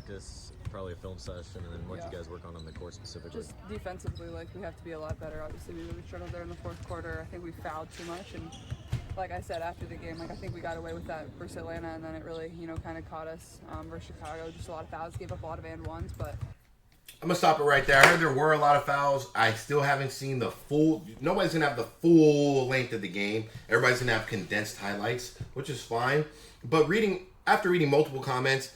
practice, probably a film session, and then what you guys work on the court specifically? Just defensively, like, we have to be a lot better. Obviously, we really struggled there in the fourth quarter. I think we fouled too much, and like I said after the game, like, I think we got away with that versus Atlanta, and then it really, kind of caught us versus Chicago. Just a lot of fouls, gave up a lot of and ones, but I'm going to stop it right there. I heard there were a lot of fouls. I still haven't seen the full... Nobody's going to have the full length of the game. Everybody's going to have condensed highlights, which is fine. But after reading multiple comments,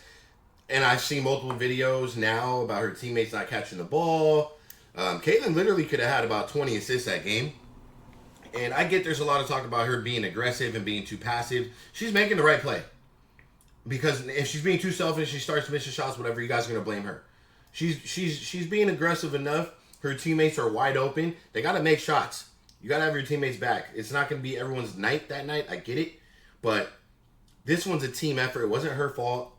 and I've seen multiple videos now about her teammates not catching the ball, Caitlin literally could have had about 20 assists that game. And I get there's a lot of talk about her being aggressive and being too passive. She's making the right play. Because if she's being too selfish, she starts missing shots, whatever, you guys are going to blame her. She's being aggressive enough. Her teammates are wide open. They got to make shots. You got to have your teammates back. It's not going to be everyone's night that night. I get it. But this one's a team effort. It wasn't her fault.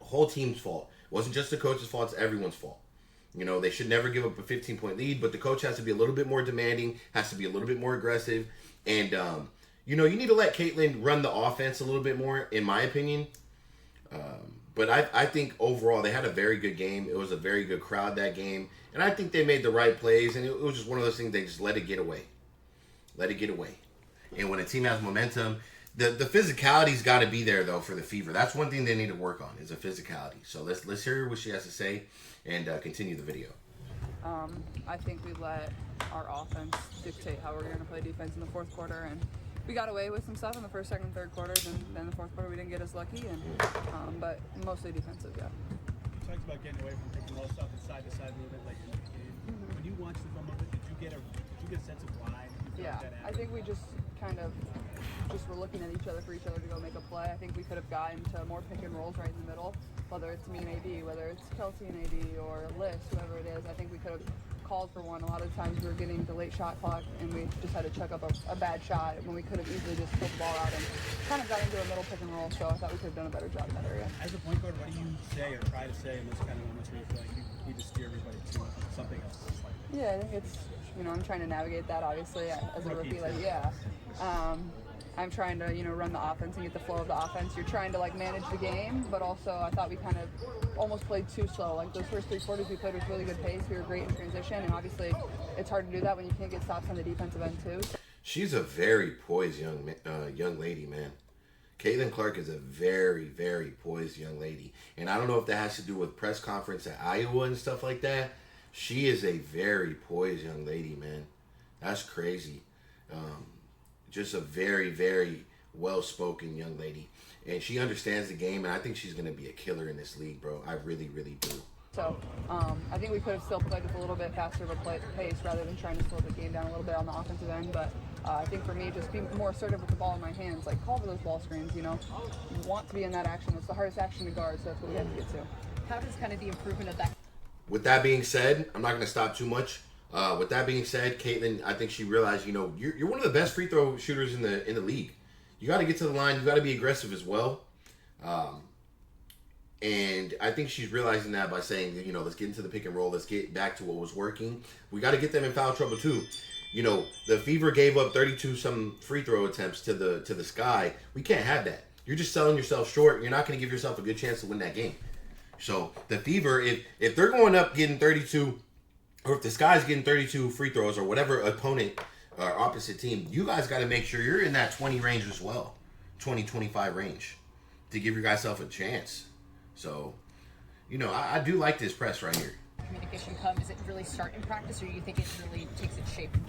Whole team's fault. It wasn't just the coach's fault. It's everyone's fault. They should never give up a 15-point lead, but the coach has to be a little bit more demanding, has to be a little bit more aggressive. And, you need to let Caitlin run the offense a little bit more, in my opinion. But I think overall they had a very good game. It was a very good crowd that game. And I think they made the right plays, and it was just one of those things they just let it get away. Let it get away. And when a team has momentum, the physicality's got to be there, though, for the Fever. That's one thing they need to work on, is the physicality. So let's hear what she has to say and continue the video. I think we let our offense dictate how we're going to play defense in the fourth quarter, and we got away with some stuff in the first, second, third quarters, and then the fourth quarter we didn't get as lucky, but mostly defensive, yeah. You talked about getting away from picking low stuff and side to side movement like in the game. Mm-hmm. When you watched the film of it, did you get a sense of why? Yeah, I think we just kind of were looking at each other for each other to go make a play. I think we could have gotten to more pick and rolls right in the middle, whether it's me and AD, whether it's Kelsey and AD, or Liz, whoever it is. I think we could have called for one. A lot of times we were getting the late shot clock, and we just had to chuck up a bad shot when we could have easily just pulled the ball out and kind of got into a middle pick and roll. So I thought we could have done a better job in that area. As a point guard, what do you say or try to say in those kind of moments where you feel like you need to steer everybody to something else? Yeah, I think it's, I'm trying to navigate that, obviously, as a rookie. I'm trying to, run the offense and get the flow of the offense. You're trying to, manage the game, but also I thought we kind of almost played too slow. Like, those first three quarters we played with really good pace. We were great in transition, and obviously it's hard to do that when you can't get stops on the defensive end, too. She's a very poised young lady, man. Caitlin Clark is a very, very poised young lady. And I don't know if that has to do with press conference at Iowa and stuff like that. She is a very poised young lady, man. That's crazy. Just a very, very well-spoken young lady. And she understands the game, and I think she's going to be a killer in this league, bro. I really, really do. So I think we could have still played with a little bit faster of a pace rather than trying to slow the game down a little bit on the offensive end. But I think for me, just being more assertive with the ball in my hands, call for those ball screens, You want to be in that action. It's the hardest action to guard, so that's what we have to get to. How does kind of the improvement of that? With that being said, I'm not going to stop too much. With that being said, Caitlin, I think she realized, you're one of the best free throw shooters in the league. You got to get to the line. You got to be aggressive as well. And I think she's realizing that by saying, let's get into the pick and roll. Let's get back to what was working. We got to get them in foul trouble too. The Fever gave up 32 some free throw attempts to the Sky. We can't have that. You're just selling yourself short. You're not going to give yourself a good chance to win that game. So the Fever, if they're going up getting 32, or if the Sky's getting 32 free throws, or whatever opponent or opposite team, you guys got to make sure you're in that 20 range as well, 20, 25 range, to give yourself a chance. So, I do like this press right here. Communication come? Does it really start in practice, or do you think it really takes its shape in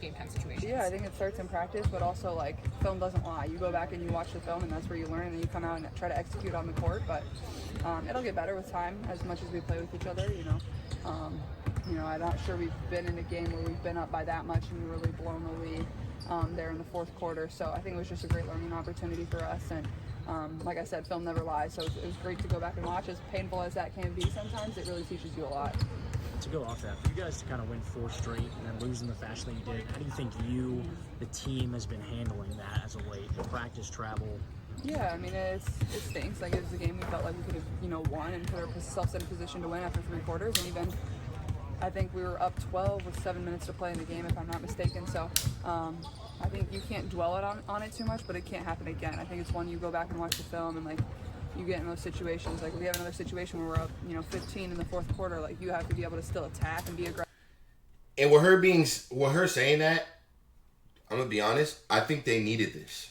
game time situations? Yeah, I think it starts in practice, but also film doesn't lie. You go back and you watch the film, and that's where you learn, and then you come out and try to execute on the court. But it'll get better with time, as much as we play with each other. I'm not sure we've been in a game where we've been up by that much and we really blown the lead there in the fourth quarter. So I think it was just a great learning opportunity for us. And like I said, film never lies. So it was great to go back and watch. As painful as that can be sometimes, it really teaches you a lot. To go off that, for you guys to kind of win 4 straight and then lose in the fashion that you did, how do you think the team, has been handling that as of late? The practice, travel? Yeah, I mean, it stinks. It was a game we felt like we could have, won and put ourselves in a position to win after 3 quarters. And even, I think we were up 12 with 7 minutes to play in the game, if I'm not mistaken. So I think you can't dwell on it too much, but it can't happen again. I think it's one you go back and watch the film and you get in those situations. Like, we have another situation where we're up, 15 in the fourth quarter. Like, you have to be able to still attack and be aggressive. And with her saying that, I'm gonna be honest, I think they needed this.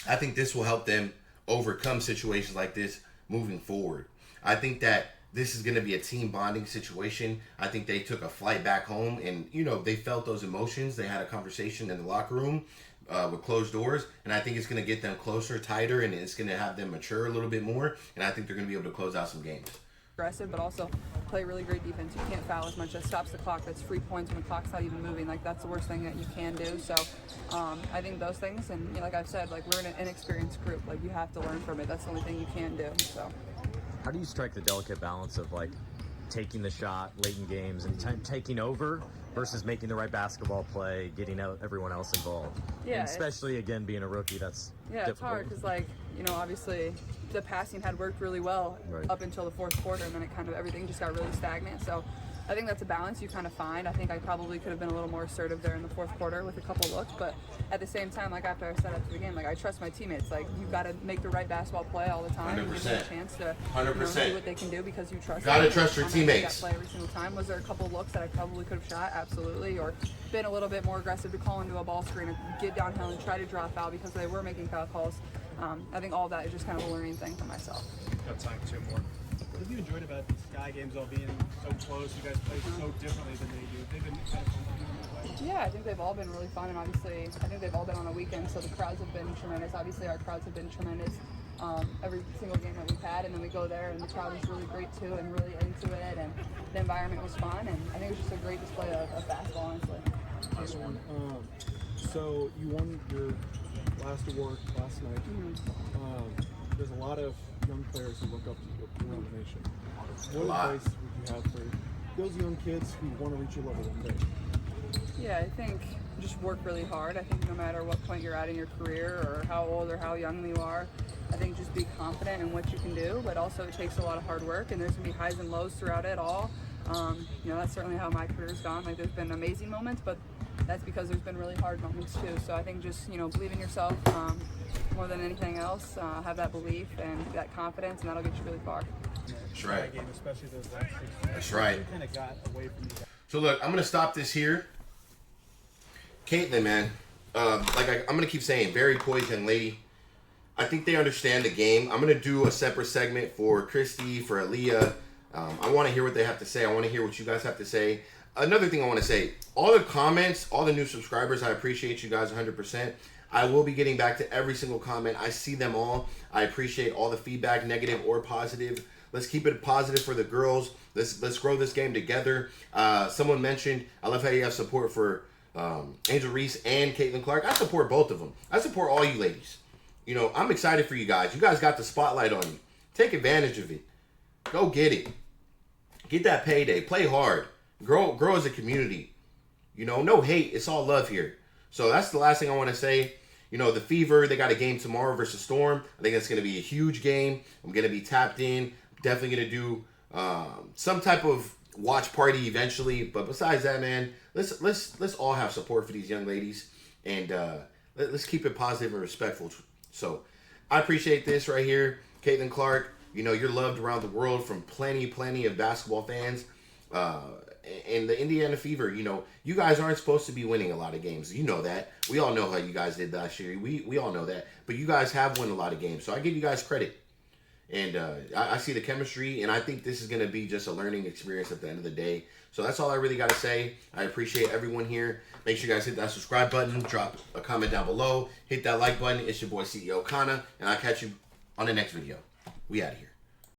I think this will help them overcome situations like this moving forward. I think that this is gonna be a team bonding situation. I think they took a flight back home, and they felt those emotions. They had a conversation in the locker room with closed doors, and I think it's gonna get them closer, tighter, and it's gonna have them mature a little bit more. And I think they're gonna be able to close out some games. Aggressive, but also play really great defense. You can't foul as much. That stops the clock. That's free points when the clock's not even moving. Like, that's the worst thing that you can do. So I think those things, and like I've said, like, we're in an inexperienced group. Like, you have to learn from it. That's the only thing you can do. So How do you strike the delicate balance of like taking the shot late in games and taking over versus making the right basketball play, getting everyone else involved? Yeah, And especially again being a rookie, that's yeah, difficult. it's hard because, like, obviously the passing had worked really well Right. up until the fourth quarter, and then everything just got really stagnant. So I think that's a balance you kind of find. I think I probably could have been a little more assertive there in the fourth quarter with a couple looks, but at the same time, like, after I said after the game, like, I trust my teammates. Like, you've got to make the right basketball play all the time. And give them a chance to 100%. do what they can do because you trust Gotta them. trust your I make teammates. that play every single time. Was there a couple looks that I probably could have shot? Absolutely. Or been a little bit more aggressive to call into a ball screen and get downhill and try to draw a foul because they were making foul calls. I think all of that is just kind of a learning thing for myself. Got time for two more. What have you enjoyed about the Sky games all being so close? You guys play so differently than they do. They've been kind of fun. Yeah, I think they've all been really fun, and obviously, I think they've all been on a weekend, so the crowds have been tremendous. Obviously, our crowds have been tremendous every single game that we've had, and then we go there, and the crowd was really great too, and really into it, and the environment was fun, and I think it was just a great display of basketball, honestly. Last one. So you won your last award last night. There's a lot of young players who look up to you around the nation. What advice would you have for those young kids who want to reach your level one day? Yeah, I think just work really hard. I think no matter what point you're at in your career or how old or how young you are, I think just be confident in what you can do, but also it takes a lot of hard work, and there's going to be highs and lows throughout it all. That's certainly how my career's gone. Like, there's been amazing moments, but that's because there's been really hard moments too. So I think just, believe in yourself more than anything else. Have that belief and that confidence, and that'll get you really far. That's right. Game, especially those last 6 minutes. That's right. You kind of got away from you guys. So look, I'm gonna stop this here. Caitlin, man, I'm gonna keep saying, very poised young lady. I think they understand the game. I'm gonna do a separate segment for Christy, for Aaliyah. I want to hear what they have to say. I want to hear what you guys have to say. Another thing I want to say, all the comments, all the new subscribers, I appreciate you guys 100%. I will be getting back to every single comment. I see them all. I appreciate all the feedback, negative or positive. Let's keep it positive for the girls. Let's grow this game together. Someone mentioned, I love how you have support for Angel Reese and Caitlin Clark. I support both of them. I support all you ladies. I'm excited for you guys. You guys got the spotlight on you. Take advantage of it. Go get it. Get that payday. Play hard. Grow as a community. No hate. It's all love here. So that's the last thing I want to say. The Fever, they got a game tomorrow versus Storm. I think that's going to be a huge game. I'm going to be tapped in. Definitely going to do some type of watch party eventually. But besides that, man, let's all have support for these young ladies, and let's keep it positive and respectful. So I appreciate this right here, Caitlin Clark. You're loved around the world from plenty of basketball fans. And the Indiana Fever, you guys aren't supposed to be winning a lot of games. You know that. We all know how you guys did last year. We all know that. But you guys have won a lot of games. So I give you guys credit. And I see the chemistry, and I think this is going to be just a learning experience at the end of the day. So that's all I really got to say. I appreciate everyone here. Make sure you guys hit that subscribe button. Drop a comment down below. Hit that like button. It's your boy, CEO Kana. And I'll catch you on the next video. We out of here.